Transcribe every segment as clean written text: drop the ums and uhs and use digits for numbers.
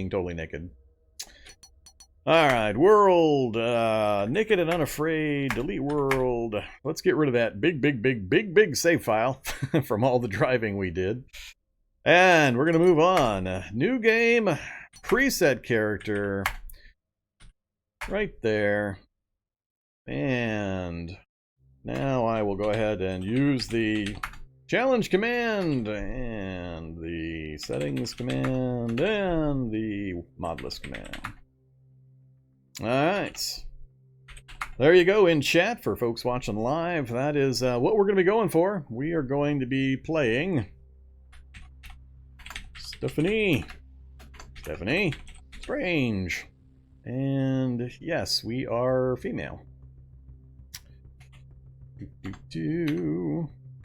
being totally naked. Alright, world. Naked and unafraid. Delete world. Let's get rid of that big save file from all the driving we did. And we're going to move on. New game. Preset character. Right there. And now I will go ahead and use the challenge command and the settings command and the Modlist command. Alright. There you go in chat for folks watching live. That is what we're going to be going for. We are going to be playing Stephanie Strange. And yes, we are female.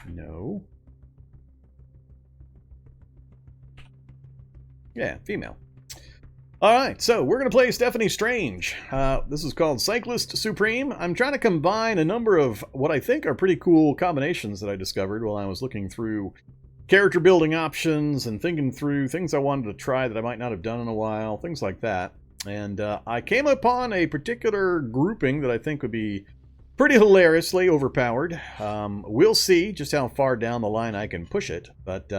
No. Yeah, female. Alright, so we're going to play Stephanie Strange. This is called Cyclist Supreme. I'm trying to combine a number of what I think are pretty cool combinations that I discovered while I was looking through character building options and thinking through things I wanted to try that I might not have done in a while, things like that. And I came upon a particular grouping that I think would be pretty hilariously overpowered. We'll see just how far down the line I can push it, but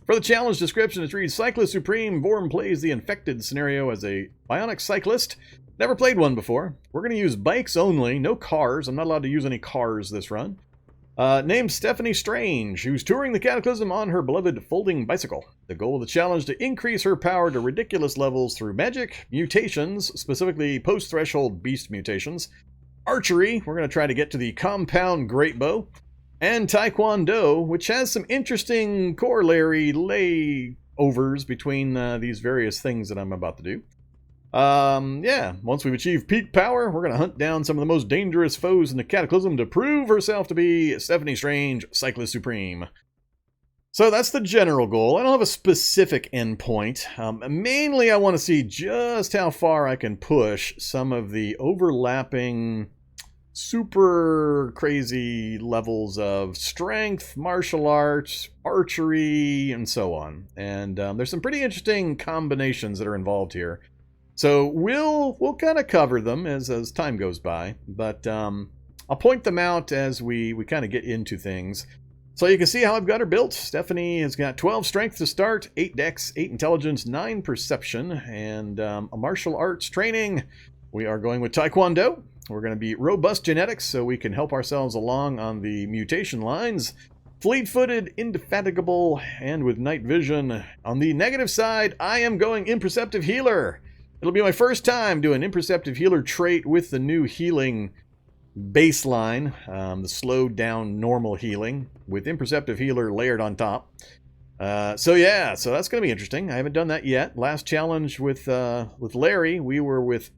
for the challenge description, it reads, Cyclist Supreme Vorm plays the infected scenario as a Bionic Cyclist. Never played one before. We're going to use bikes only, no cars. I'm not allowed to use any cars this run. Named Stephanie Strange, who's touring the Cataclysm on her beloved folding bicycle. The goal of the challenge to increase her power to ridiculous levels through magic, mutations, specifically post-threshold beast mutations, archery, we're going to try to get to the compound Greatbow, and Taekwondo, which has some interesting corollary layovers between these various things that I'm about to do. Yeah, once we've achieved peak power, we're going to hunt down some of the most dangerous foes in the Cataclysm to prove herself to be Stephanie Strange, Cyclist Supreme. So that's the general goal. I don't have a specific endpoint. Mainly I want to see just how far I can push some of the overlapping super crazy levels of strength, martial arts, archery, and so on. And there's some pretty interesting combinations that are involved here. So we'll kind of cover them as time goes by, but I'll point them out as we kind of get into things. So you can see how I've got her built. Stephanie has got 12 strength to start, 8 dex, 8 intelligence, 9 perception, and a martial arts training. We are going with Taekwondo. We're going to be robust genetics so we can help ourselves along on the mutation lines. Fleet-footed, indefatigable, and with night vision. On the negative side, I am going imperceptive healer. It'll be my first time doing imperceptive healer trait with the new healing baseline, the slowed down normal healing with imperceptive healer layered on top. So yeah, so that's going to be interesting. I haven't done that yet. Last challenge with Larry, we were with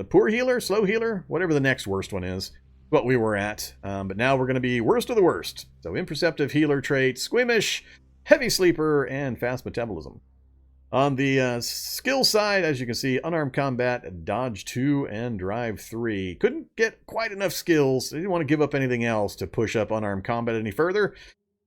poor healer, slow healer, whatever the next worst one is, what we were at. But now we're going to be worst of the worst. So imperceptive healer trait, squeamish, heavy sleeper, and fast metabolism. On the skill side, as you can see, unarmed combat, dodge 2, and drive 3. Couldn't get quite enough skills. I didn't want to give up anything else to push up unarmed combat any further.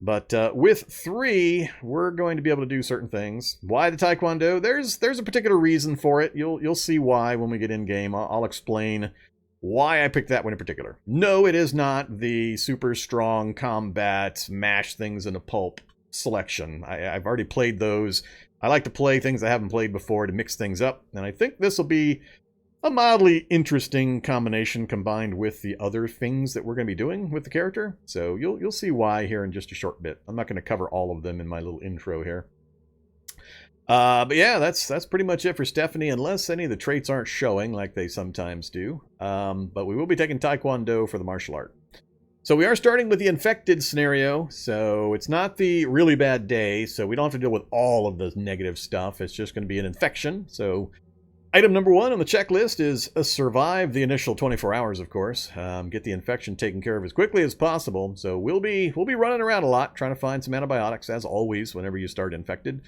But with 3, we're going to be able to do certain things. Why the Taekwondo? There's a particular reason for it. You'll see why when we get in game. I'll explain why I picked that one in particular. No, it is not the super strong combat, mash things in a pulp selection. I've already played those. I like to play things I haven't played before to mix things up, and I think this will be a mildly interesting combination combined with the other things that we're going to be doing with the character. So you'll see why here in just a short bit. I'm not going to cover all of them in my little intro here. But yeah, that's pretty much it for Stephanie, unless any of the traits aren't showing like they sometimes do. But we will be taking Taekwondo for the martial art. So we are starting with the infected scenario, so it's not the really bad day, so we don't have to deal with all of the negative stuff. It's just going to be an infection. So item number 1 on the checklist is survive the initial 24 hours, of course. Get the infection taken care of as quickly as possible. So we'll be running around a lot, trying to find some antibiotics, as always, whenever you start infected.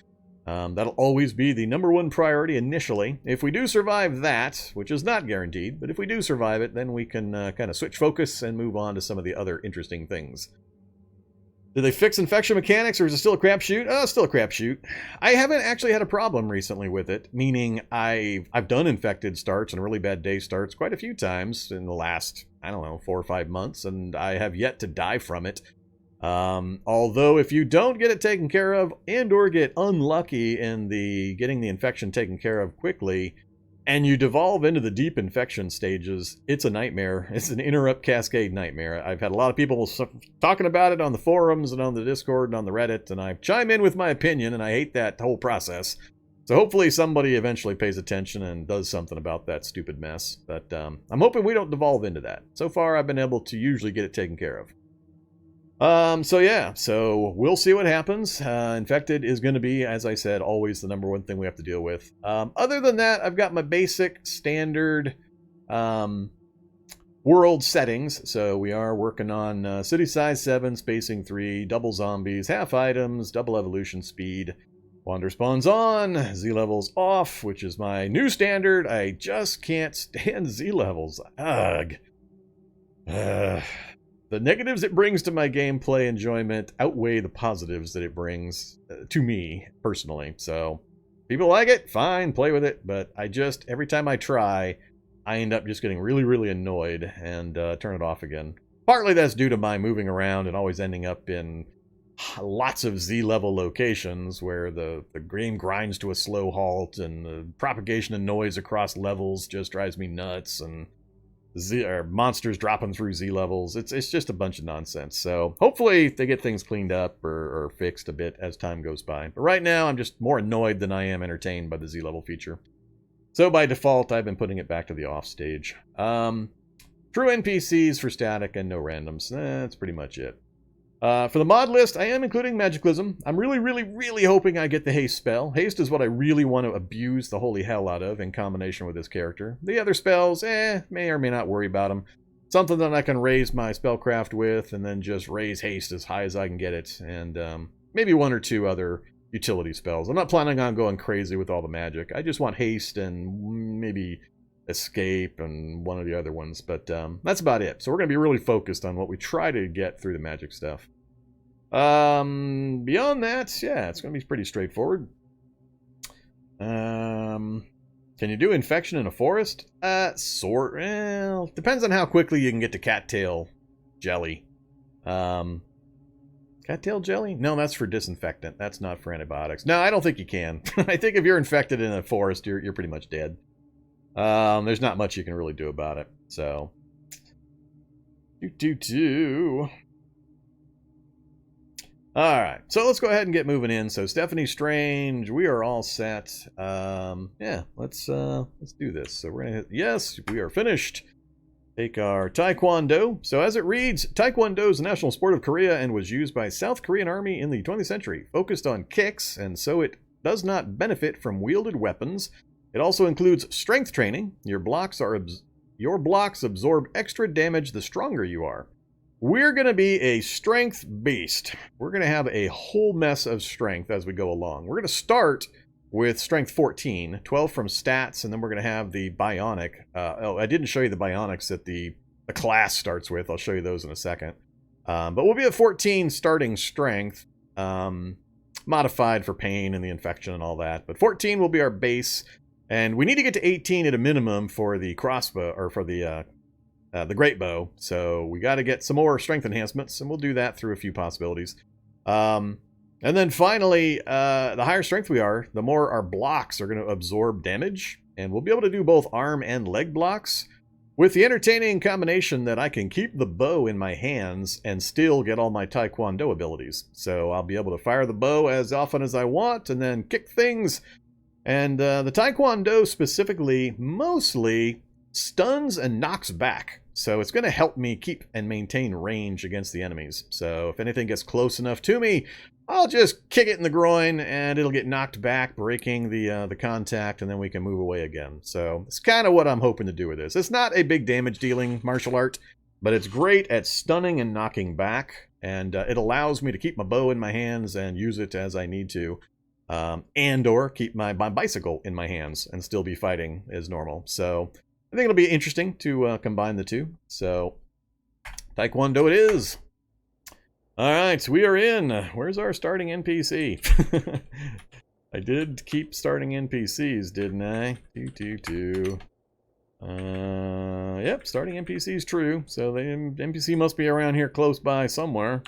That'll always be the number 1 priority initially. If we do survive that, which is not guaranteed, but if we do survive it, then we can kind of switch focus and move on to some of the other interesting things. Did they fix infection mechanics, or is it still a crapshoot? Oh, still a crapshoot. I haven't actually had a problem recently with it, meaning I've done infected starts and really bad day starts quite a few times in the last, I don't know, 4 or 5 months, and I have yet to die from it. Although if you don't get it taken care of and or get unlucky in getting the infection taken care of quickly, and you devolve into the deep infection stages, it's a nightmare. It's an interrupt cascade nightmare. I've had a lot of people talking about it on the forums and on the Discord and on the Reddit, and I chime in with my opinion, and I hate that whole process. So hopefully somebody eventually pays attention and does something about that stupid mess. But I'm hoping we don't devolve into that. So far, I've been able to usually get it taken care of. So yeah, so we'll see what happens. Infected is going to be, as I said, always the number one thing we have to deal with. Other than that, I've got my basic standard world settings. So we are working on city size 7, spacing 3, double zombies, half items, double evolution speed. Wanderspawn's on, Z levels off, which is my new standard. I just can't stand Z levels. Ugh. The negatives it brings to my gameplay enjoyment outweigh the positives that it brings to me, personally. So, people like it, fine, play with it, but every time I try, I end up just getting really, really annoyed and turn it off again. Partly that's due to my moving around and always ending up in lots of Z-level locations where the game grinds to a slow halt, and the propagation of noise across levels just drives me nuts, and monsters dropping through Z levels. It's just a bunch of nonsense. So hopefully they get things cleaned up or fixed a bit as time goes by. But right now I'm just more annoyed than I am entertained by the Z level feature. So by default I've been putting it back to the off stage. True NPCs for static and no randoms. That's pretty much it. For the mod list, I am including Magiclysm. I'm really, really, really hoping I get the Haste spell. Haste is what I really want to abuse the holy hell out of in combination with this character. The other spells, may or may not worry about them. Something that I can raise my spellcraft with, and then just raise Haste as high as I can get it. And maybe 1 or 2 other utility spells. I'm not planning on going crazy with all the magic. I just want Haste and maybe Escape and one of the other ones. But that's about it. So we're going to be really focused on what we try to get through the magic stuff. Beyond that, yeah, it's going to be pretty straightforward. Can you do infection in a forest? Well, depends on how quickly you can get to cattail jelly. Cattail jelly? No, that's for disinfectant. That's not for antibiotics. No, I don't think you can. I think if you're infected in a forest, you're pretty much dead. There's not much you can really do about it. So, Alright, so let's go ahead and get moving in. So Stephanie Strange, we are all set. Yeah, let's do this. So we're gonna hit yes, we are finished. Take our Taekwondo. So as it reads, Taekwondo is a national sport of Korea and was used by South Korean Army in the 20th century. Focused on kicks, and so it does not benefit from wielded weapons. It also includes strength training. Your blocks absorb extra damage the stronger you are. We're going to be a strength beast. We're going to have a whole mess of strength as we go along. We're going to start with strength 14, 12 from stats, and then we're going to have the bionic. I didn't show you the bionics that the class starts with. I'll show you those in a second. But we'll be at 14 starting strength, modified for pain and the infection and all that. But 14 will be our base, and we need to get to 18 at a minimum for the crossbow, or for the Greatbow. So we got to get some more strength enhancements, and we'll do that through a few possibilities. And then finally, the higher strength we are, the more our blocks are going to absorb damage, and we'll be able to do both arm and leg blocks with the entertaining combination that I can keep the bow in my hands and still get all my Taekwondo abilities. So I'll be able to fire the bow as often as I want and then kick things. And the Taekwondo specifically mostly stuns and knocks back. So it's going to help me keep and maintain range against the enemies. So if anything gets close enough to me, I'll just kick it in the groin and it'll get knocked back, breaking the contact, and then we can move away again. So it's kind of what I'm hoping to do with this. It's not a big damage dealing martial art, but it's great at stunning and knocking back. And it allows me to keep my bow in my hands and use it as I need to. And or keep my bicycle in my hands and still be fighting as normal. So I think it'll be interesting to combine the two. So Taekwondo it is. All right, we are in. Where's our starting NPC? I did keep starting NPCs, didn't I? Yep, starting NPC is true. So the NPC must be around here close by somewhere.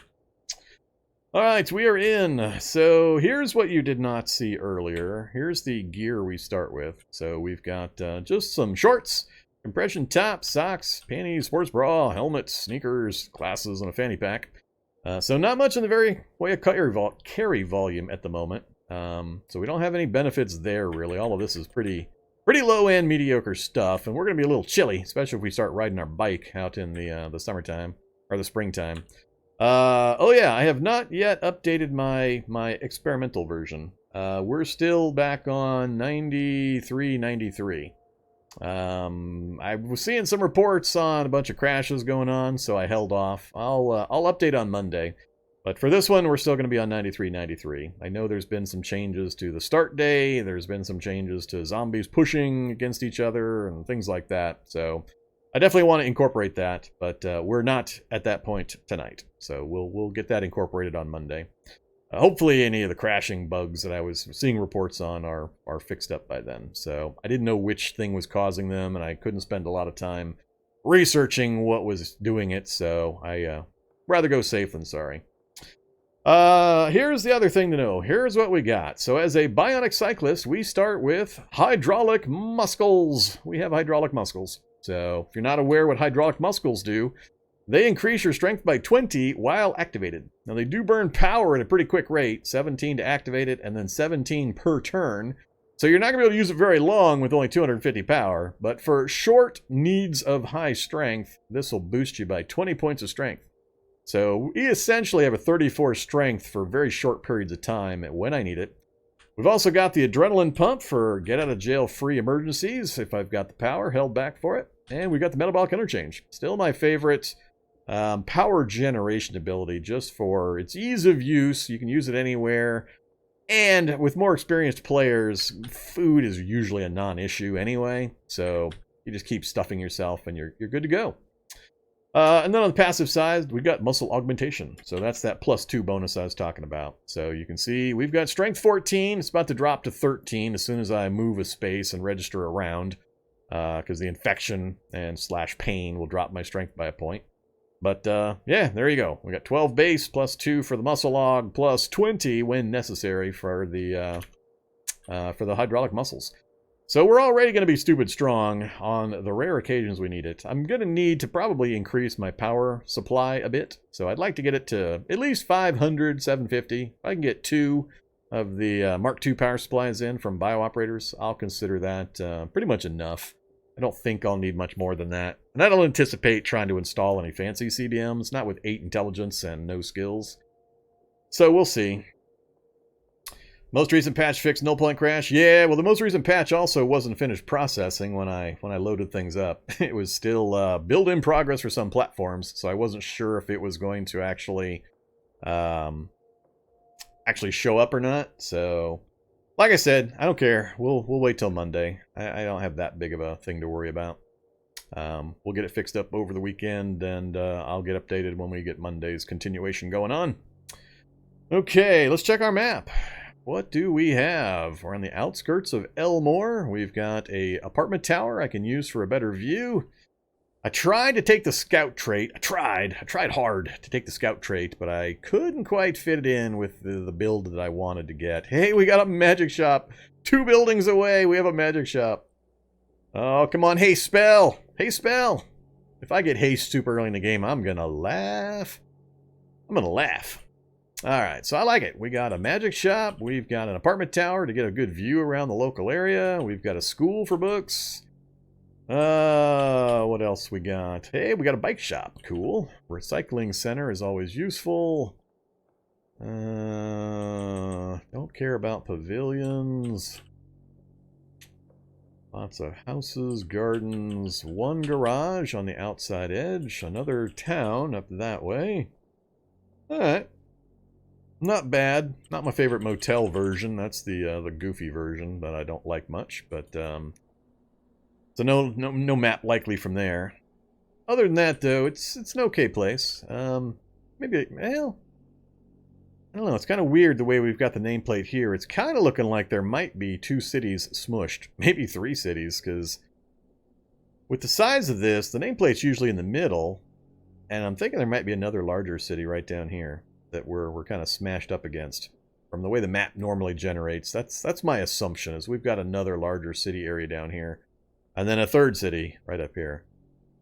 All right, we are in. So here's what you did not see earlier. Here's the gear we start with. So we've got just some shorts, compression tops, socks, panties, sports bra, helmets, sneakers, glasses, and a fanny pack. So not much in the very way of carry volume at the moment. So we don't have any benefits there, really. All of this is pretty low-end, mediocre stuff, and we're going to be a little chilly, especially if we start riding our bike out in the summertime, or the springtime. Oh yeah, I have not yet updated my experimental version. We're still back on 93. I was seeing some reports on a bunch of crashes going on, so I held off. I'll update on Monday. But for this one, we're still going to be on 93. I know there's been some changes to the start day. There's been some changes to zombies pushing against each other and things like that. So I definitely want to incorporate that, but we're not at that point tonight. So we'll get that incorporated on Monday. Hopefully any of the crashing bugs that I was seeing reports on are fixed up by then. So I didn't know which thing was causing them, and I couldn't spend a lot of time researching what was doing it, so I rather go safe than sorry. Here's the other thing to know. Here's what we got. So as a Bionic Cyclist, we start with hydraulic muscles. We have hydraulic muscles. So if you're not aware what hydraulic muscles do, they increase your strength by 20 while activated. Now they do burn power at a pretty quick rate, 17 to activate it and then 17 per turn. So you're not going to be able to use it very long with only 250 power, but for short needs of high strength, this will boost you by 20 points of strength. So we essentially have a 34 strength for very short periods of time when I need it. We've also got the adrenaline pump for get out of jail free emergencies if I've got the power held back for it. And we've got the metabolic interchange. Still my favorite power generation ability, just for its ease of use. You can use it anywhere. And with more experienced players, food is usually a non-issue anyway. So you just keep stuffing yourself and you're good to go. And then on the passive side, we've got muscle augmentation. So that's that +2 bonus I was talking about. So you can see we've got strength 14. It's about to drop to 13 as soon as I move a space and register around. Because the infection and / pain will drop my strength by a point. But yeah, there you go. We got 12 base +2 for the muscle aug +20 when necessary for the hydraulic muscles. So we're already going to be stupid strong on the rare occasions we need it. I'm going to need to probably increase my power supply a bit. So I'd like to get it to at least 500, 750. If I can get 2 of the Mark II power supplies in from bio-operators, I'll consider that pretty much enough. I don't think I'll need much more than that. And I don't anticipate trying to install any fancy CBMs, not with 8 intelligence and no skills. So we'll see. Most recent patch fixed null point crash. Yeah, well, the most recent patch also wasn't finished processing when I loaded things up. It was still build in progress for some platforms, so I wasn't sure if it was going to actually show up or not. So, like I said, I don't care. We'll wait till Monday. I don't have that big of a thing to worry about. We'll get it fixed up over the weekend, and I'll get updated when we get Monday's continuation going on. Okay, let's check our map. What do we have? We're on the outskirts of Elmore. We've got a apartment tower I can use for a better view. I tried to take the scout trait. I tried hard to take the scout trait, but I couldn't quite fit it in with the build that I wanted to get. Hey, we got a magic shop. 2 buildings away, we have a magic shop. Oh, come on, haste spell. Haste spell. If I get haste super early in the game, I'm gonna laugh. Alright, so I like it. We got a magic shop. We've got an apartment tower to get a good view around the local area. We've got a school for books. What else we got? Hey, we got a bike shop. Cool. Recycling center is always useful. Don't care about pavilions. Lots of houses, gardens, 1 garage on the outside edge, another town up that way. Alright. Not bad. Not my favorite motel version. That's the goofy version that I don't like much. But so no map likely from there. Other than that, though, it's an okay place. Maybe, well, I don't know, it's kind of weird the way we've got the nameplate here. It's kind of looking like there might be 2 cities smushed. Maybe 3 cities, because with the size of this, the nameplate's usually in the middle, and I'm thinking there might be another larger city right down here that we're kind of smashed up against. From the way the map normally generates, that's my assumption, is we've got another larger city area down here, and then a third city right up here.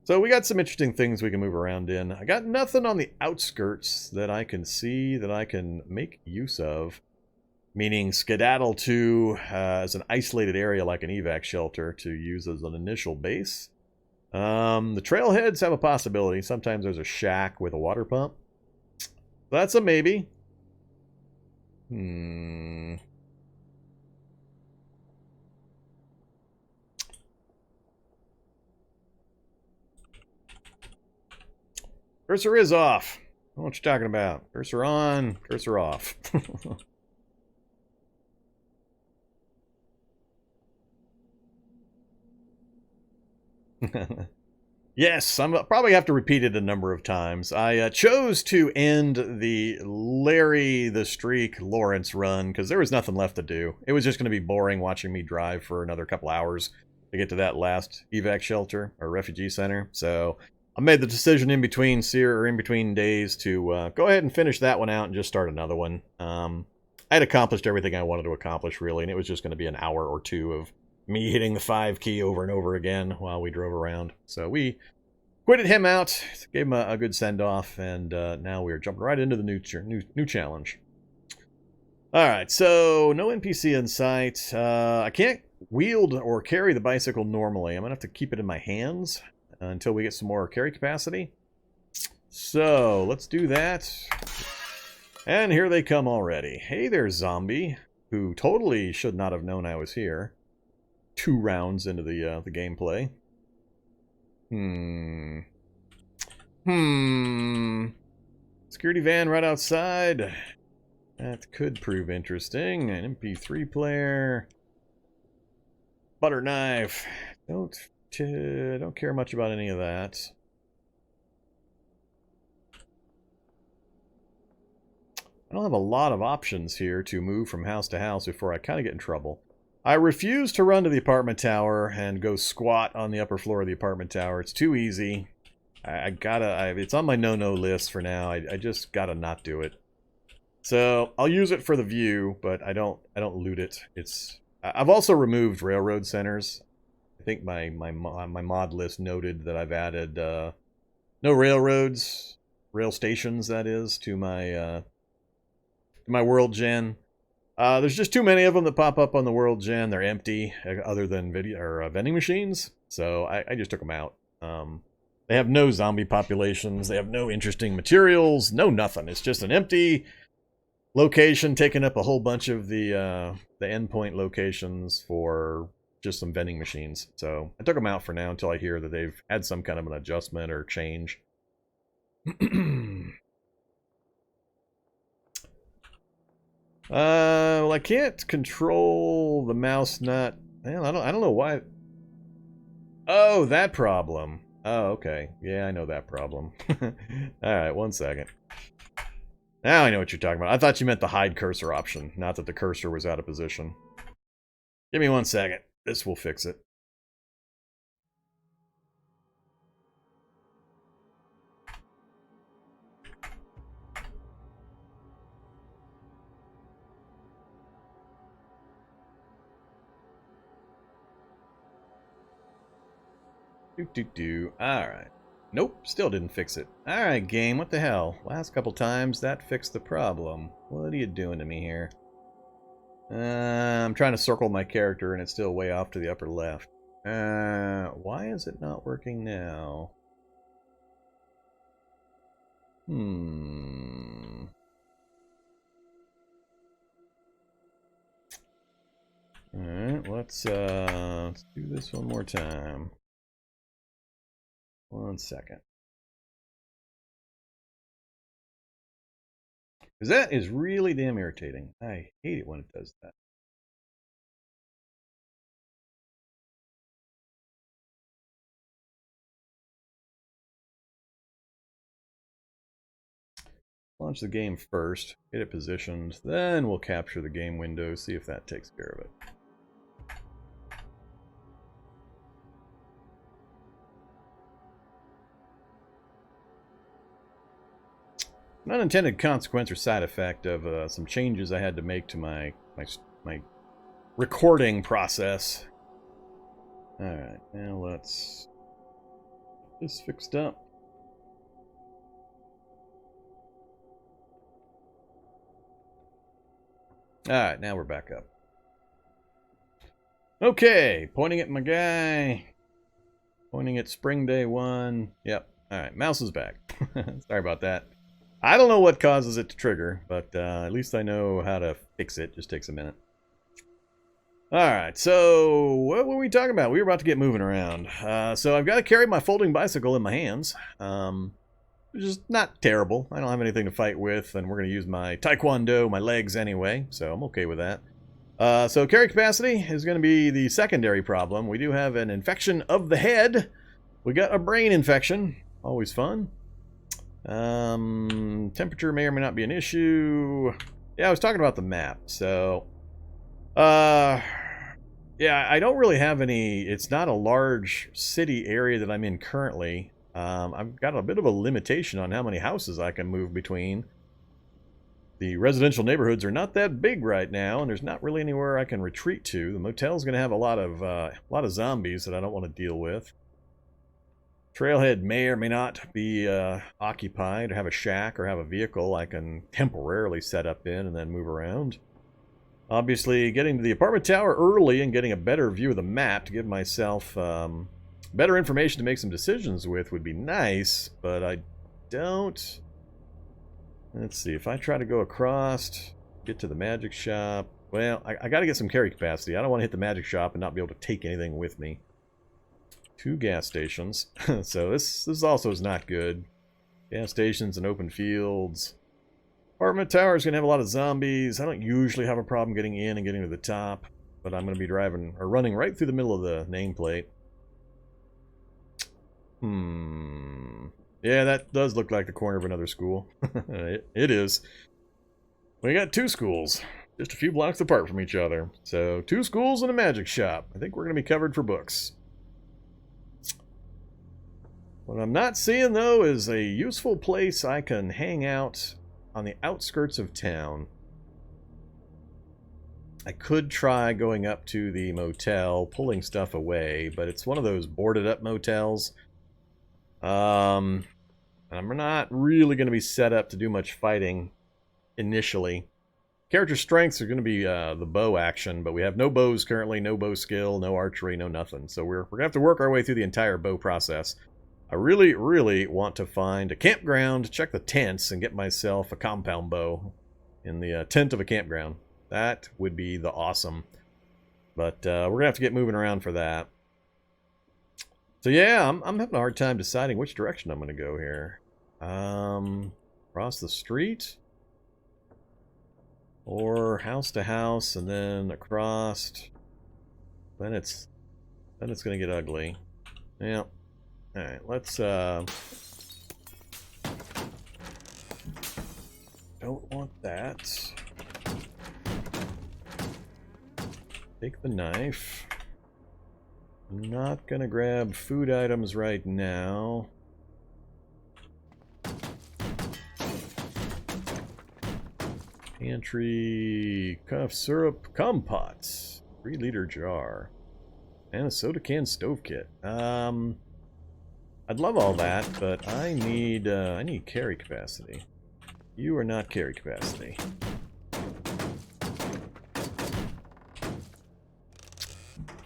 So we got some interesting things we can move around in. I got nothing on the outskirts that I can see that I can make use of, meaning skedaddle to as an isolated area like an evac shelter to use as an initial base. The trailheads have a possibility. Sometimes there's a shack with a water pump. That's a maybe. Cursor is off. I don't know what you're talking about. Cursor on, cursor off. Yes, I'm probably have to repeat it a number of times. I chose to end the Larry the Streak Lawrence run because there was nothing left to do. It was just going to be boring watching me drive for another couple hours to get to that last evac shelter or refugee center. So I made the decision in between days to go ahead and finish that one out and just start another one. I had accomplished everything I wanted to accomplish, really, and it was just going to be an hour or two of me hitting the 5 key over and over again while we drove around. So we quitted him out, gave him a good send-off, and now we're jumping right into the new challenge. Alright, so no NPC in sight. I can't wield or carry the bicycle normally. I'm going to have to keep it in my hands until we get some more carry capacity. So, let's do that. And here they come already. Hey there, zombie, who totally should not have known I was here. 2 rounds into the gameplay. Security van right outside. That could prove interesting. An MP3 player. Butter knife. Don't care much about any of that. I don't have a lot of options here to move from house to house before I kind of get in trouble. I refuse to run to the apartment tower and go squat on the upper floor of the apartment tower. It's too easy. It's on my no-no list for now. I just gotta not do it. So I'll use it for the view, but I don't loot it. I've also removed railroad centers. I think my mod list noted that I've added no railroads, rail stations, that is, to my world gen. There's just too many of them that pop up on the world gen. They're empty, other than vending machines. So I just took them out. They have no zombie populations. They have no interesting materials. No nothing. It's just an empty location taking up a whole bunch of the endpoint locations for just some vending machines. So I took them out for now until I hear that they've had some kind of an adjustment or change. Well, I can't control the mouse nut. Well, I don't know why. Oh, that problem. Oh, okay. Yeah, I know that problem. Alright, 1 second. Now I know what you're talking about. I thought you meant the hide cursor option, not that the cursor was out of position. Give me 1 second. This will fix it. Alright. Nope, still didn't fix it. Alright, game, what the hell? Last couple times, that fixed the problem. What are you doing to me here? I'm trying to circle my character, and it's still way off to the upper left. Why is it not working now? Alright, let's do this one more time. 1 second. Because that is really damn irritating. I hate it when it does that. Launch the game first, get it positioned, then we'll capture the game window, see if that takes care of it. An unintended consequence or side effect of some changes I had to make to my recording process. Alright, now let's get this fixed up. Alright, now we're back up. Okay, pointing at my guy. Pointing at spring day 1. Yep. Alright, mouse is back. Sorry about that. I don't know what causes it to trigger, but at least I know how to fix it. Just takes a minute. Alright, so what were we talking about? We were about to get moving around. So I've got to carry my folding bicycle in my hands. Which is not terrible. I don't have anything to fight with, and we're going to use my Taekwondo, my legs anyway, so I'm okay with that. So carry capacity is going to be the secondary problem. We do have an infection of the head. We got a brain infection. Always fun. Temperature may or may not be an issue. Yeah, I was talking about the map. So, yeah, I don't really have any. It's not a large city area that I'm in currently. I've got a bit of a limitation on how many houses I can move between. The residential neighborhoods are not that big right now, and there's not really anywhere I can retreat to. The motel's going to have a lot of zombies that I don't want to deal with. Trailhead may or may not be occupied, or have a shack, or have a vehicle I can temporarily set up in and then move around. Obviously, getting to the apartment tower early and getting a better view of the map to give myself better information to make some decisions with would be nice, but I don't. Let's see, if I try to go across, get to the magic shop, well, I got to get some carry capacity. I don't want to hit the magic shop and not be able to take anything with me. 2 gas stations. So this also is not good. Gas stations and open fields. Apartment tower is going to have a lot of zombies. I don't usually have a problem getting in and getting to the top, but I'm going to be driving or running right through the middle of the nameplate. Yeah, that does look like the corner of another school. It is. We got 2 schools, just a few blocks apart from each other. So 2 schools and a magic shop. I think we're going to be covered for books. What I'm not seeing, though, is a useful place I can hang out on the outskirts of town. I could try going up to the motel, pulling stuff away, but it's one of those boarded-up motels. I'm not really going to be set up to do much fighting initially. Character strengths are going to be the bow action, but we have no bows currently, no bow skill, no archery, no nothing. So we're going to have to work our way through the entire bow process. I really, really want to find a campground, check the tents, and get myself a compound bow in the tent of a campground. That would be the awesome. But we're going to have to get moving around for that. So yeah, I'm having a hard time deciding which direction I'm going to go here. Across the street? Or house to house and then across. Then it's going to get ugly. Yeah. Alright, let's don't want that. Take the knife. I'm not gonna grab food items right now. Pantry, cough syrup, compots, 3-liter jar, and a soda can stove kit. I'd love all that, but I need carry capacity. You are not carry capacity.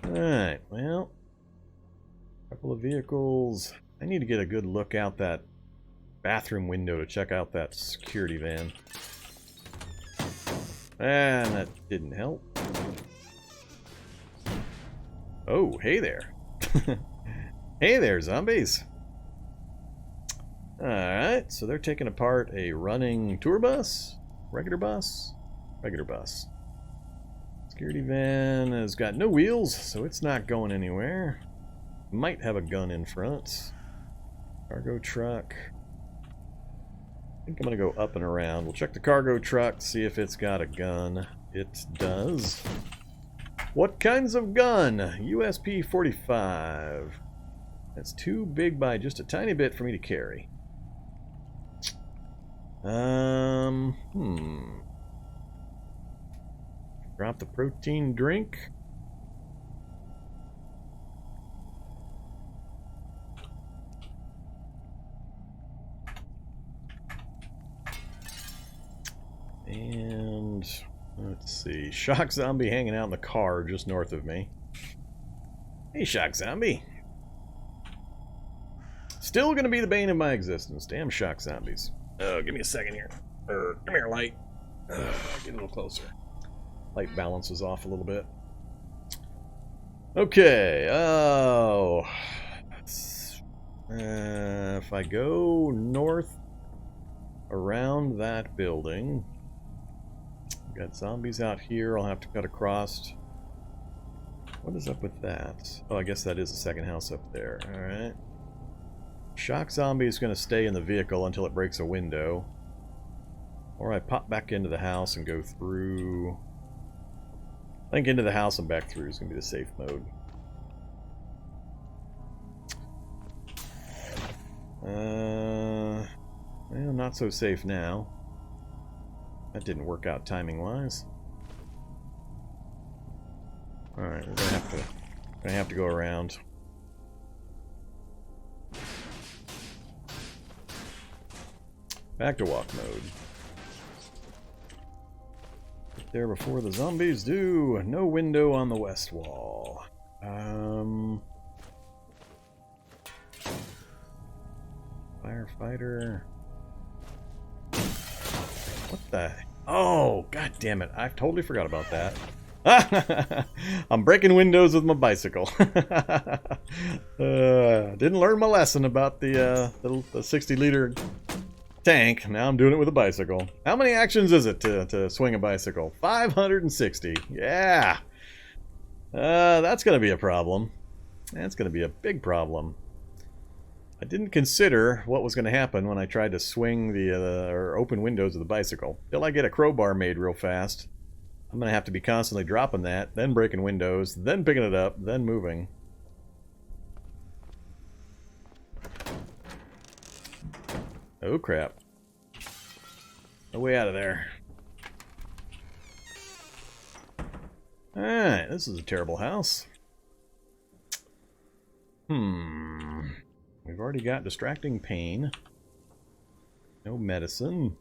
Alright, well, couple of vehicles. I need to get a good look out that bathroom window to check out that security van. And that didn't help. Oh, hey there. Hey there, zombies. Alright, so they're taking apart a running tour bus? Regular bus? Regular bus. Security van has got no wheels, so it's not going anywhere. Might have a gun in front. Cargo truck. I think I'm going to go up and around. We'll check the cargo truck, see if it's got a gun. It does. What kinds of gun? USP 45. That's too big by just a tiny bit for me to carry. Drop the protein drink. And let's see. Shock Zombie hanging out in the car just north of me. Hey, Shock Zombie. Still gonna be the bane of my existence. Damn Shock Zombies. Oh, give me a second here. Come here, Light. Get a little closer. Light balances off a little bit. Okay. Oh. If I go north around that building, got zombies out here. I'll have to cut across. What is up with that? Oh, I guess that is the second house up there. Alright. Shock Zombie is going to stay in the vehicle until it breaks a window. Or I pop back into the house and go through. I think into the house and back through is going to be the safe mode. Well, not so safe now. That didn't work out timing-wise. Alright, we're gonna have to go around. Back to walk mode. Get there before the zombies do. No window on the west wall. Firefighter. What the? Oh, god damn it. I totally forgot about that. I'm breaking windows with my bicycle. Didn't learn my lesson about the 60-liter tank. Now I'm doing it with a bicycle. How many actions is it to swing a bicycle? 560. Yeah. That's going to be a problem. That's going to be a big problem. I didn't consider what was going to happen when I tried to swing or open windows of the bicycle. Till I get a crowbar made real fast, I'm going to have to be constantly dropping that, then breaking windows, then picking it up, then moving. Oh crap. No way out of there. Alright, this is a terrible house. We've already got distracting pain. No medicine.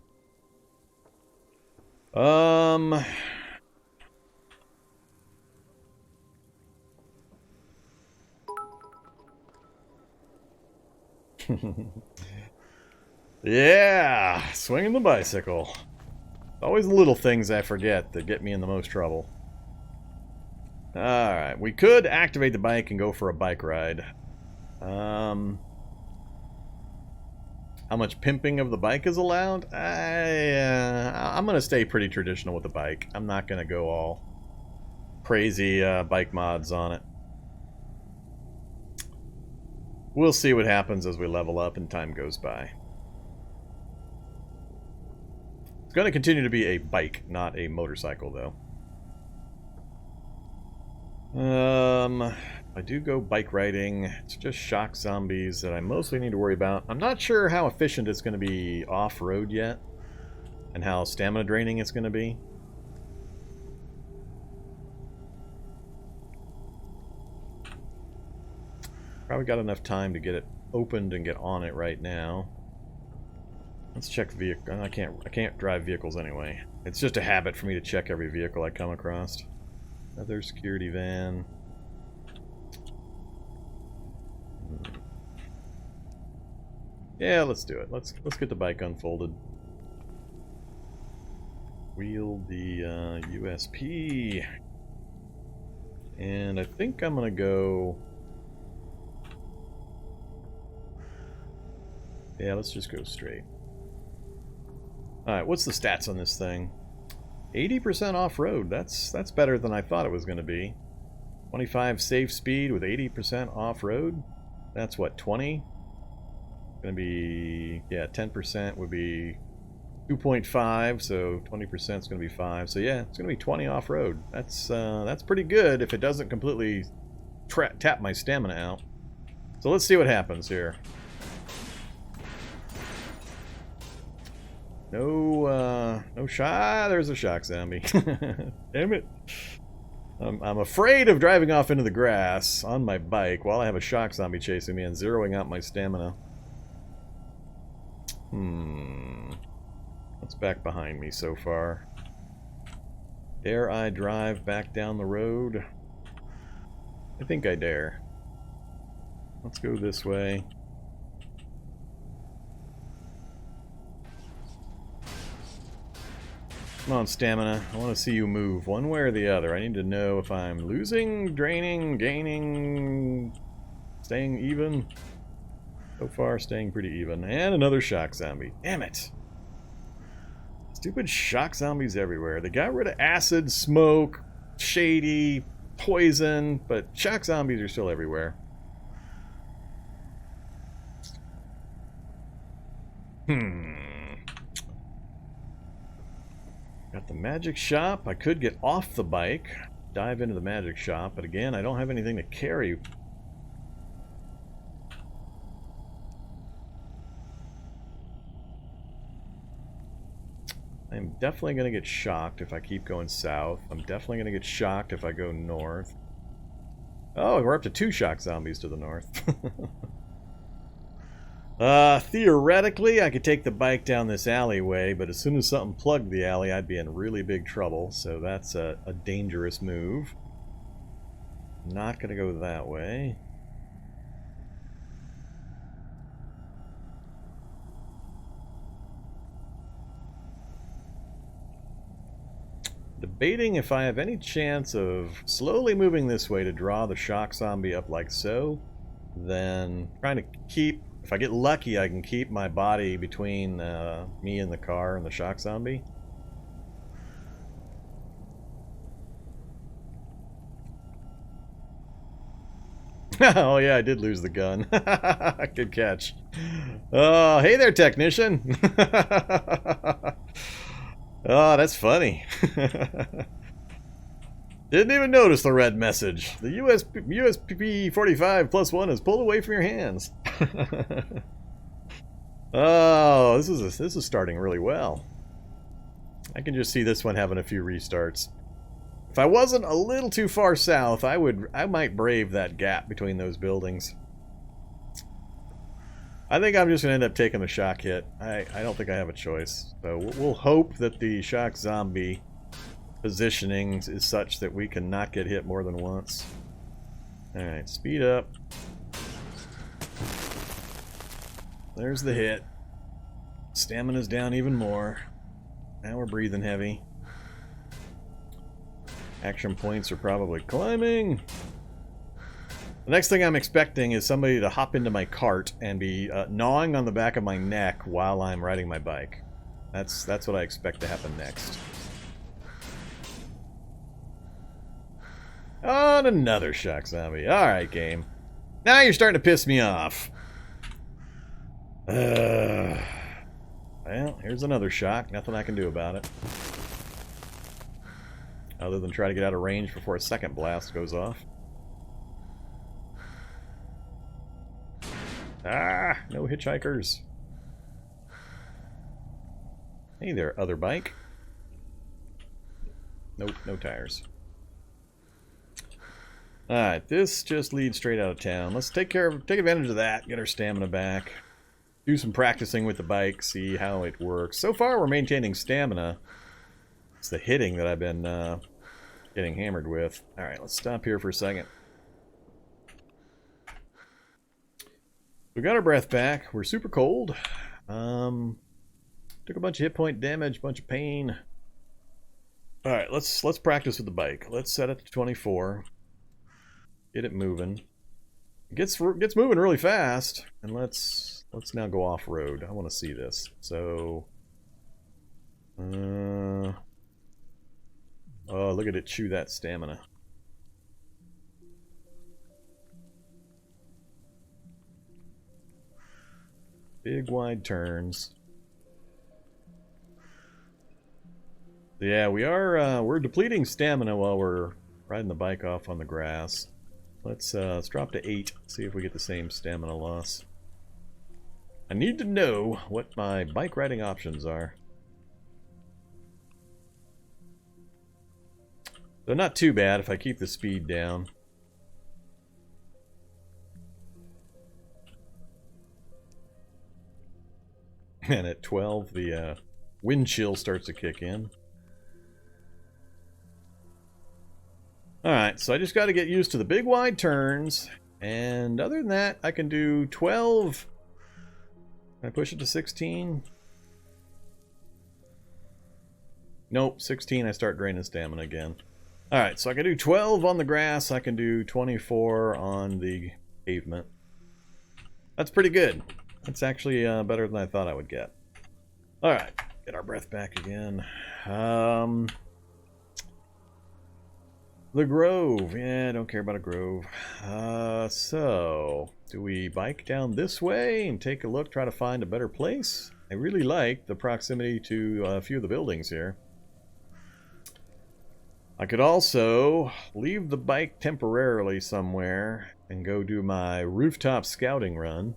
Yeah, swinging the bicycle. Always the little things I forget that get me in the most trouble. Alright, we could activate the bike and go for a bike ride. How much pimping of the bike is allowed? I'm going to stay pretty traditional with the bike. I'm not going to go all crazy bike mods on it. We'll see what happens as we level up and time goes by. It's going to continue to be a bike, not a motorcycle, though. I do go bike riding. It's just shock zombies that I mostly need to worry about. I'm not sure how efficient it's going to be off-road yet, and how stamina draining it's going to be. Probably got enough time to get it opened and get on it right now. Let's check vehicle. I can't drive vehicles anyway. It's just a habit for me to check every vehicle I come across. Another security van. Yeah, let's do it. Let's get the bike unfolded. Wield the USP. And I think I'm gonna go. Yeah, let's just go straight. Alright, what's the stats on this thing? 80% off-road. That's better than I thought it was going to be. 25 safe speed with 80% off-road. That's what, 20? Going to be, yeah, 10% would be 2.5, so 20% is going to be 5. So yeah, it's going to be 20 off-road. That's pretty good if it doesn't completely tap my stamina out. So let's see what happens here. No shot. There's a shock zombie. Damn it. I'm afraid of driving off into the grass on my bike while I have a shock zombie chasing me and zeroing out my stamina. What's back behind me so far? Dare I drive back down the road? I think I dare. Let's go this way. Come on, stamina. I want to see you move one way or the other. I need to know if I'm losing, draining, gaining, staying even. So far, staying pretty even. And another shock zombie. Damn it. Stupid shock zombies everywhere. They got rid of acid, smoke, shady, poison, but shock zombies are still everywhere. Got the magic shop. I could get off the bike, dive into the magic shop, but again, I don't have anything to carry. I'm definitely going to get shocked if I keep going south. I'm definitely going to get shocked if I go north. Oh, we're up to 2 shock zombies to the north. Theoretically, I could take the bike down this alleyway, but as soon as something plugged the alley, I'd be in really big trouble, so that's a dangerous move. Not going to go that way. Debating if I have any chance of slowly moving this way to draw the shock zombie up like so, then trying to keep, if I get lucky, I can keep my body between me and the car and the shock zombie. Oh yeah, I did lose the gun. Good catch. Oh, hey there, technician. Oh, that's funny. Didn't even notice the red message. The USP 45 +1 is pulled away from your hands. Oh, this is starting really well. I can just see this one having a few restarts. If I wasn't a little too far south, I might brave that gap between those buildings. I think I'm just going to end up taking the shock hit. I don't think I have a choice. So we'll hope that the shock zombie positioning is such that we can not get hit more than once. Alright, speed up. There's the hit. Stamina's down even more. Now we're breathing heavy. Action points are probably climbing. The next thing I'm expecting is somebody to hop into my cart and be gnawing on the back of my neck while I'm riding my bike. That's what I expect to happen next. Oh, and another shock zombie. Alright, game. Now you're starting to piss me off. Well, here's another shock. Nothing I can do about it. Other than try to get out of range before a second blast goes off. Ah, no hitchhikers. Hey there, other bike. Nope, no tires. Alright, this just leads straight out of town. Let's take advantage of that, get our stamina back. Do some practicing with the bike, see how it works. So far we're maintaining stamina. It's the hitting that I've been getting hammered with. Alright, let's stop here for a second. We got our breath back. We're super cold. Took a bunch of hit point damage, bunch of pain. Alright, let's practice with the bike. Let's set it to 24. Get it moving. It gets moving really fast. And let's now go off-road. I want to see this. So oh, look at it chew that stamina. Big wide turns. Yeah, we're depleting stamina while we're riding the bike off on the grass. Let's drop to 8, see if we get the same stamina loss. I need to know what my bike riding options are. They're not too bad if I keep the speed down. And at 12, the wind chill starts to kick in. Alright, so I just got to get used to the big wide turns. And other than that, I can do 12. Can I push it to 16? Nope, 16 I start draining stamina again. Alright, so I can do 12 on the grass. I can do 24 on the pavement. That's pretty good. That's actually better than I thought I would get. Alright, get our breath back again. The Grove. Yeah, I don't care about a grove. So, do we bike down this way and take a look, try to find a better place? I really like the proximity to a few of the buildings here. I could also leave the bike temporarily somewhere and go do my rooftop scouting run.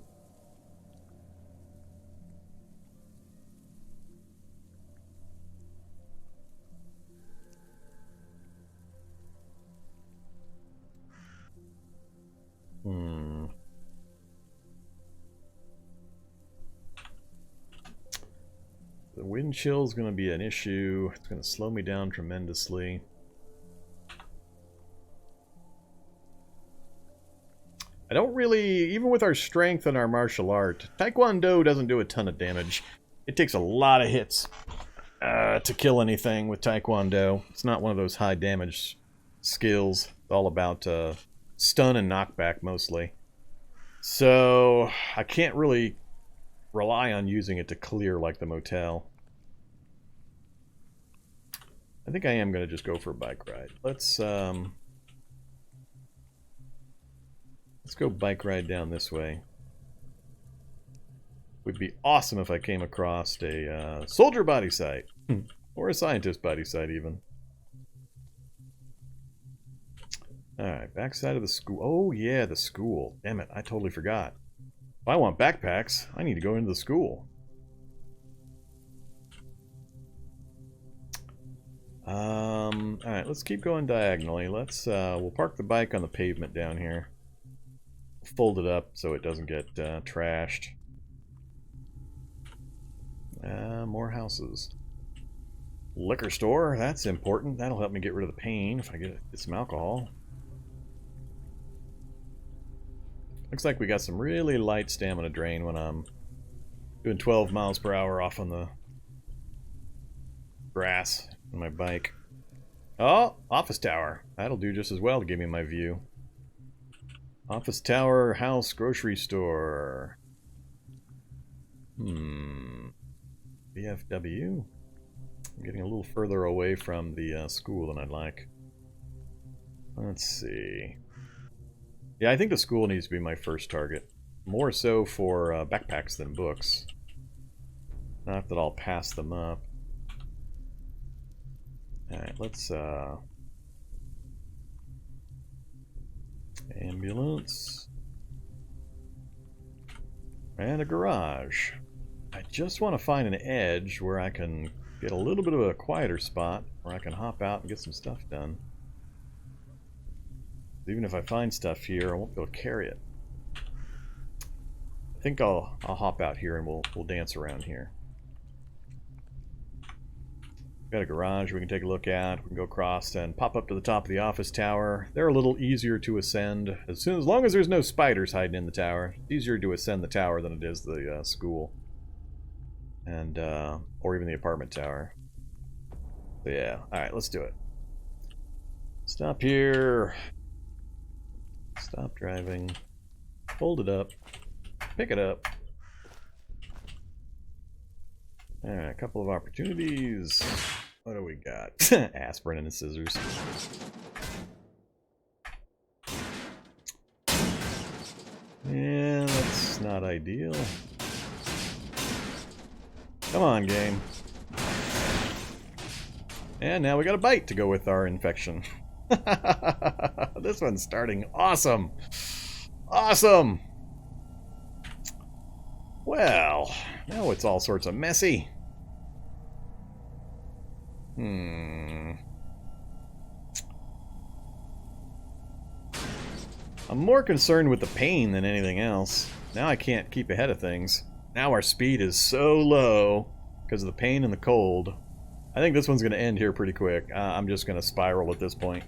The wind chill is going to be an issue. It's going to slow me down tremendously. I don't really, even with our strength and our martial art, Taekwondo doesn't do a ton of damage. It takes a lot of hits to kill anything with Taekwondo. It's not one of those high damage skills. It's all about stun and knockback mostly. So I can't really rely on using it to clear like the motel. I think I am going to just go for a bike ride. Let's go bike ride down this way. Would be awesome if I came across a soldier body site. Or a scientist body site even. Alright, backside of the school. Oh yeah, the school. Damn it, I totally forgot. If I want backpacks, I need to go into the school. Alright, let's keep going diagonally. Let's we'll park the bike on the pavement down here. Fold it up so it doesn't get trashed. More houses. Liquor store, that's important. That'll help me get rid of the pain if I get some alcohol. Looks like we got some really light stamina drain when I'm doing 12 miles per hour off on the grass on my bike. Oh, office tower. That'll do just as well to give me my view. Office tower, house, grocery store. BFW. I'm getting a little further away from the school than I'd like. Let's see. Yeah, I think the school needs to be my first target. More so for backpacks than books. Not that I'll pass them up. Alright, let's ambulance. And a garage. I just want to find an edge where I can get a little bit of a quieter spot where I can hop out and get some stuff done. Even if I find stuff here, I won't be able to carry it. I think I'll hop out here and we'll dance around here. Got a garage we can take a look at. We can go across and pop up to the top of the office tower. They're a little easier to ascend. As long as there's no spiders hiding in the tower, it's easier to ascend the tower than it is the school. And or even the apartment tower. So yeah, alright, let's do it. Stop here. Stop driving. Fold it up. Pick it up. Alright, a couple of opportunities. What do we got? Aspirin and scissors. Yeah, that's not ideal. Come on, game. And now we got a bite to go with our infection. This one's starting awesome. Awesome. Well, now it's all sorts of messy. I'm more concerned with the pain than anything else. Now I can't keep ahead of things. Now our speed is so low because of the pain and the cold. I think this one's going to end here pretty quick. I'm just going to spiral at this point.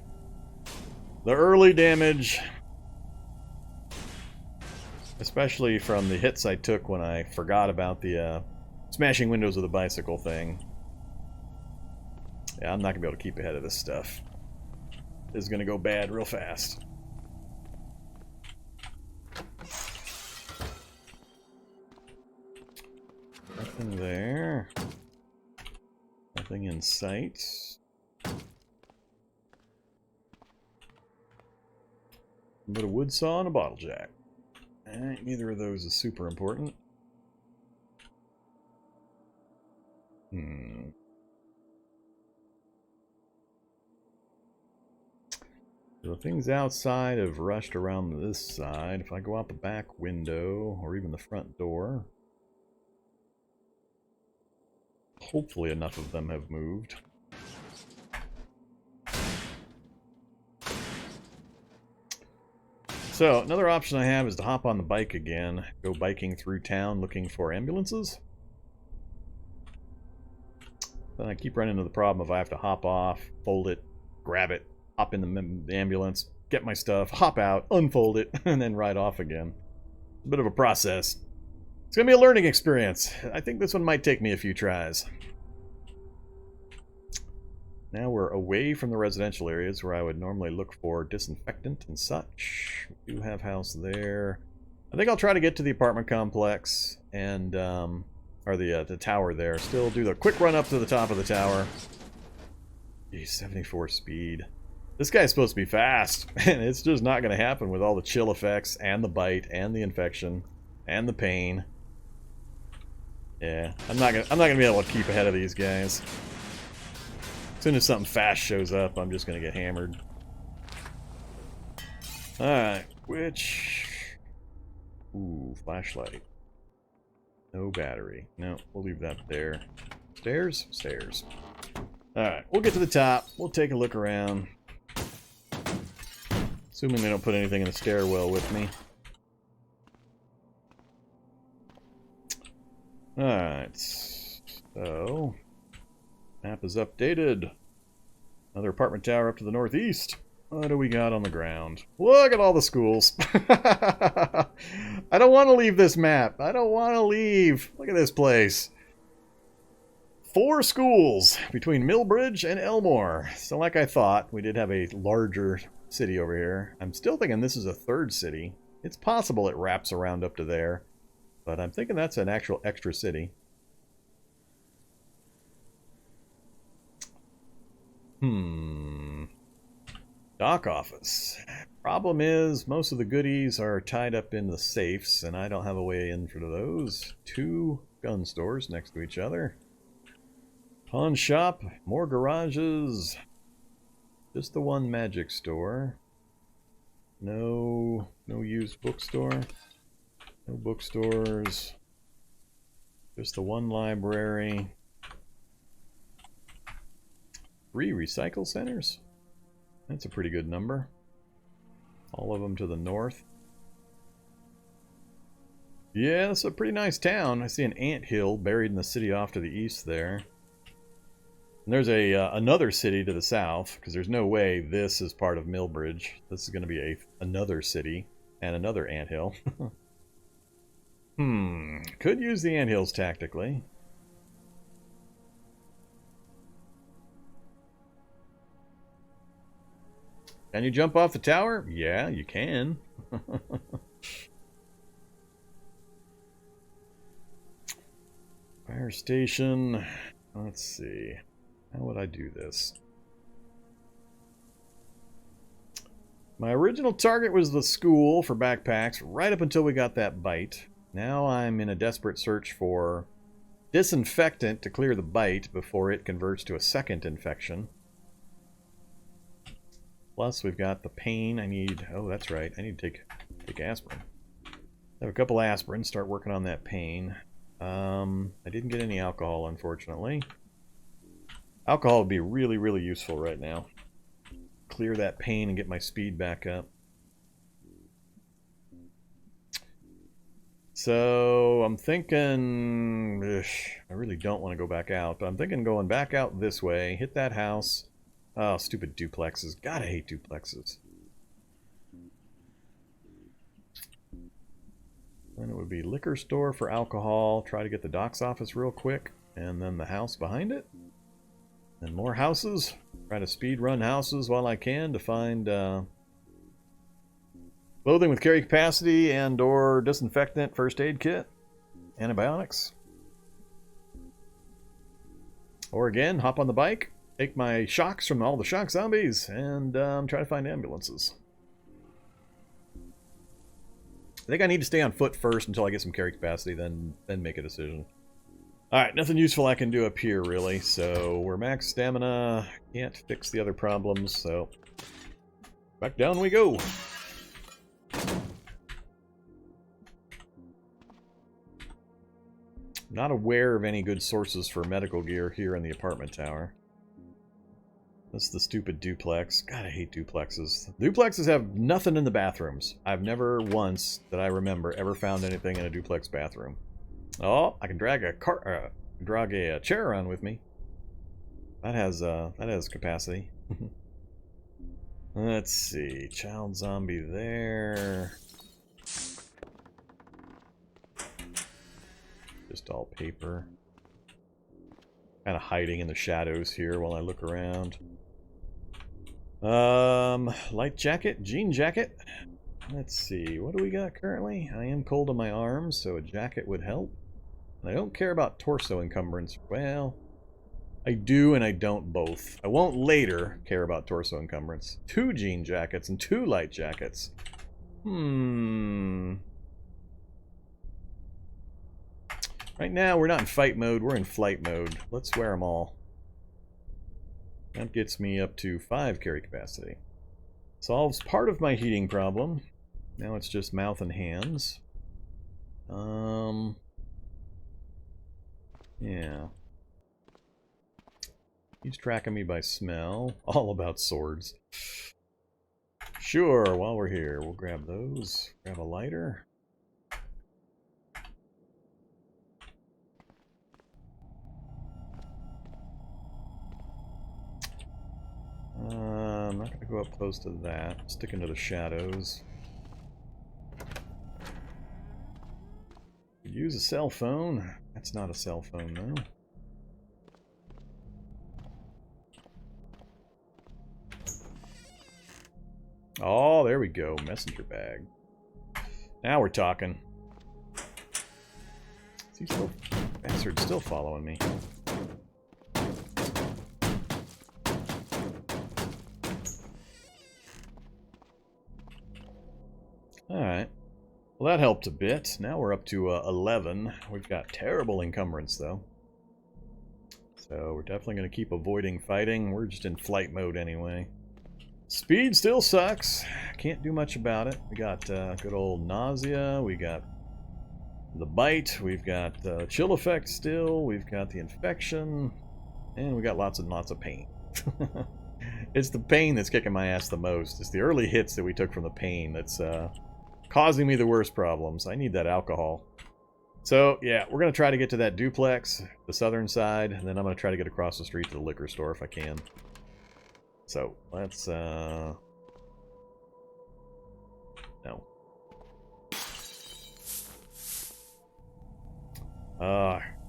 The early damage, especially from the hits I took when I forgot about the smashing windows of the bicycle thing. Yeah, I'm not going to be able to keep ahead of this stuff. This is going to go bad real fast. Nothing there. Nothing in sight. A bit of wood saw and a bottle jack. Alright, neither of those is super important. So things outside have rushed around this side. If I go out the back window, or even the front door, hopefully enough of them have moved. So, another option I have is to hop on the bike again, go biking through town looking for ambulances. Then I keep running into the problem of I have to hop off, fold it, grab it, hop in the ambulance, get my stuff, hop out, unfold it, and then ride off again. A bit of a process. It's going to be a learning experience. I think this one might take me a few tries. Now we're away from the residential areas where I would normally look for disinfectant and such. We do have house there. I think I'll try to get to the apartment complex and, or the tower there. Still do the quick run up to the top of the tower. Geez, 74 speed. This guy's supposed to be fast, and it's just not going to happen with all the chill effects and the bite and the infection and the pain. Yeah, I'm not gonna be able to keep ahead of these guys. As soon as something fast shows up, I'm just gonna get hammered. Alright, which... Ooh, flashlight. No battery. No, we'll leave that there. Stairs? Stairs. Alright, we'll get to the top. We'll take a look around. Assuming they don't put anything in the stairwell with me. Alright, so map is updated. Another apartment tower up to the northeast. What do we got on the ground? Look at all the schools. I don't want to leave this map. I don't want to leave. Look at this place. 4 schools between Millbridge and Elmore. So like I thought, we did have a larger city over here. I'm still thinking this is a 3rd city. It's possible it wraps around up to there. But I'm thinking that's an actual extra city. Dock office. Problem is, most of the goodies are tied up in the safes, and I don't have a way in for those. 2 gun stores next to each other. Pawn shop, more garages. Just the one magic store. No used bookstore. No bookstores. Just the one library. 3 recycle centers. That's a pretty good number. All of them to the north. Yeah, that's a pretty nice town. I see an anthill buried in the city off to the east there. And there's another city to the south, because there's no way this is part of Millbridge. This is going to be another city and another anthill. Could use the anthills tactically. Can you jump off the tower? Yeah, you can. Fire station. Let's see. How would I do this? My original target was the school for backpacks right up until we got that bite. Now I'm in a desperate search for disinfectant to clear the bite before it converts to a second infection. Plus, we've got the pain. I need... Oh, that's right. I need to take aspirin. I have a couple aspirin. Start working on that pain. I didn't get any alcohol, unfortunately. Alcohol would be really, really useful right now. Clear that pain and get my speed back up. So, I'm thinking... I really don't want to go back out, but I'm thinking going back out this way, hit that house. Oh, stupid duplexes. God, I hate duplexes. Then it would be liquor store for alcohol. Try to get the doc's office real quick. And then the house behind it. And more houses. Try to speed run houses while I can to find clothing with carry capacity and or disinfectant, first aid kit, antibiotics. Or again, hop on the bike, take my shocks from all the shock zombies, and try to find ambulances. I think I need to stay on foot first until I get some carry capacity, then make a decision. Alright, nothing useful I can do up here, really. So, we're max stamina. Can't fix the other problems, so... back down we go! Not aware of any good sources for medical gear here in the apartment tower. That's the stupid duplex. God, I hate duplexes. Duplexes have nothing in the bathrooms. I've never once, that I remember, ever found anything in a duplex bathroom. Oh, I can drag a chair around with me. That has capacity. Let's see, child zombie there. Just all paper. Kind of hiding in the shadows here while I look around. Light jacket, jean jacket. Let's see, what do we got currently? I am cold on my arms, so a jacket would help. I don't care about torso encumbrance. Well, I do and I don't both. I won't later care about torso encumbrance. 2 jean jackets and 2 light jackets. Right now, we're not in fight mode, we're in flight mode. Let's wear them all. That gets me up to 5 carry capacity. Solves part of my heating problem. Now it's just mouth and hands. Yeah. He's tracking me by smell. All about swords. Sure, while we're here, we'll grab those. Grab a lighter. I'm not going to go up close to that. Stick into the shadows. Use a cell phone. That's not a cell phone, though. Oh, there we go. Messenger bag. Now we're talking. Is he still... Bastard's still following me. Alright. Well, that helped a bit. Now we're up to 11. We've got terrible encumbrance, though. So we're definitely going to keep avoiding fighting. We're just in flight mode anyway. Speed still sucks. Can't do much about it. We got good old nausea. We got the bite. We've got chill effect still. We've got the infection. And we got lots and lots of pain. It's the pain that's kicking my ass the most. It's the early hits that we took from the pain that's causing me the worst problems. I need that alcohol. So, yeah, we're going to try to get to that duplex, the southern side, and then I'm going to try to get across the street to the liquor store if I can. So, let's, no.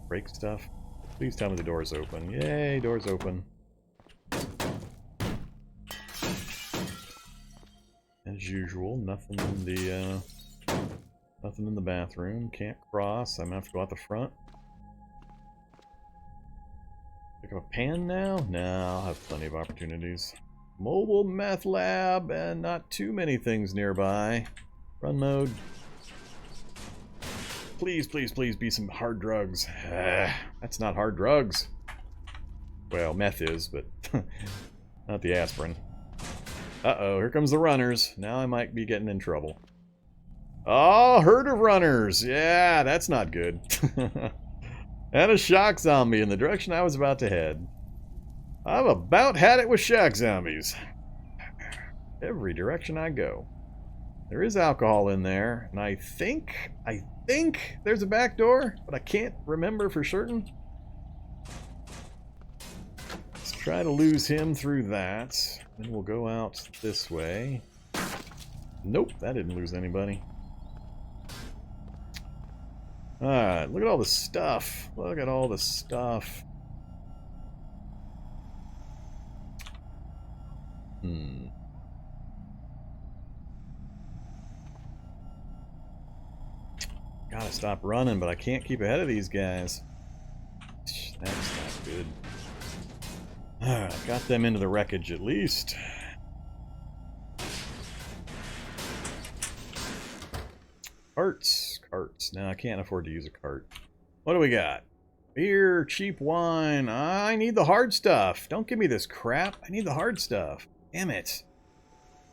Break stuff. Please tell me the door's open. Yay, door's open. As usual, nothing in the bathroom. Can't cross. I'm gonna have to go out the front. Pick up a pan now? No, I'll have plenty of opportunities. Mobile meth lab and not too many things nearby. Run mode. Please, please, please be some hard drugs. That's not hard drugs. Well, meth is, but not the aspirin. Uh-oh, here comes the runners. Now I might be getting in trouble. Oh, herd of runners. Yeah, that's not good. And a shock zombie in the direction I was about to head. I've about had it with shock zombies. Every direction I go. There is alcohol in there, and I think there's a back door, but I can't remember for certain. Let's try to lose him through that. Then we'll go out this way. Nope, that didn't lose anybody. Alright, look at all the stuff. Look at all the stuff. Gotta stop running, but I can't keep ahead of these guys. That's not good. Alright, got them into the wreckage at least. Carts. Carts. Now I can't afford to use a cart. What do we got? Beer, cheap wine. I need the hard stuff. Don't give me this crap. I need the hard stuff. Damn it.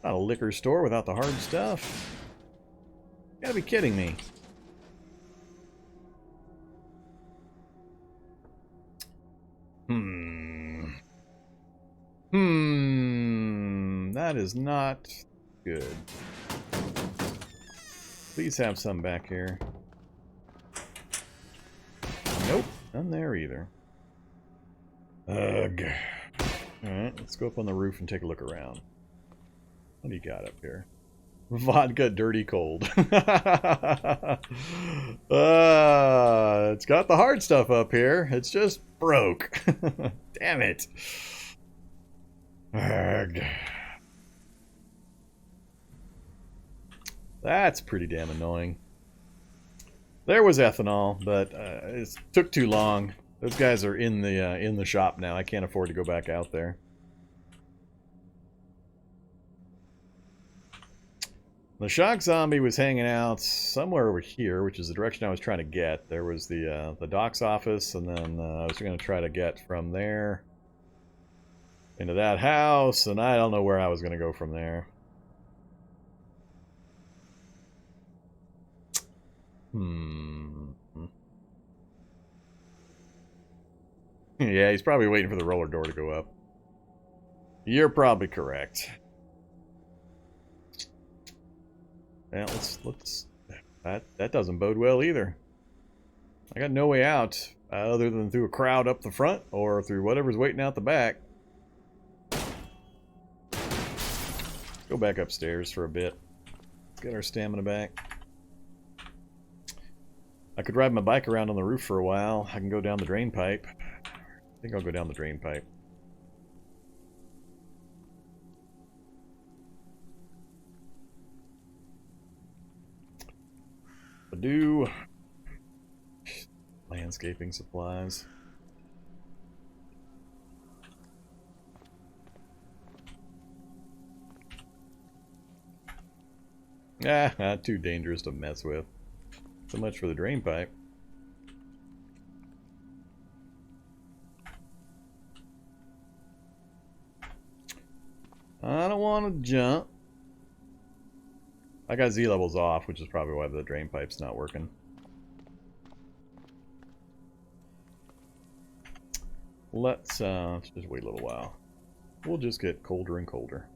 Not a liquor store without the hard stuff. You gotta be kidding me. That is not good. Please have some back here. Nope, none there either. Ugh. Alright, let's go up on the roof and take a look around. What do you got up here? Vodka dirty cold. It's got the hard stuff up here. It's just broke. Damn it. Ugh. That's pretty damn annoying. There was ethanol, but it took too long. Those guys are in the shop now. I can't afford to go back out there. The shock zombie was hanging out somewhere over here, which is the direction I was trying to get. There was the doc's office, and then I was going to try to get from there into that house, and I don't know where I was going to go from there. Yeah, he's probably waiting for the roller door to go up. You're probably correct. Well, let's that doesn't bode well either. I got no way out other than through a crowd up the front or through whatever's waiting out the back. Go back upstairs for a bit. Let's get our stamina back. I could ride my bike around on the roof for a while. I can go down the drain pipe. I think I'll go down the drain pipe. Do landscaping supplies. Not too dangerous to mess with. So much for the drain pipe. I don't want to jump. I got Z levels off, which is probably why the drain pipe's not working. Let's just wait a little while. We'll just get colder and colder.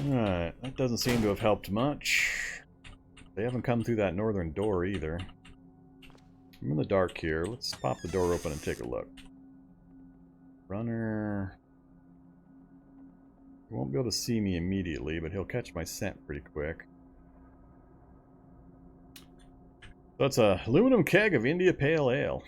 Alright, that doesn't seem to have helped much. They haven't come through that northern door either. I'm in the dark here. Let's pop the door open and take a look. Runner. He won't be able to see me immediately, but he'll catch my scent pretty quick. So it's a aluminum keg of India Pale Ale.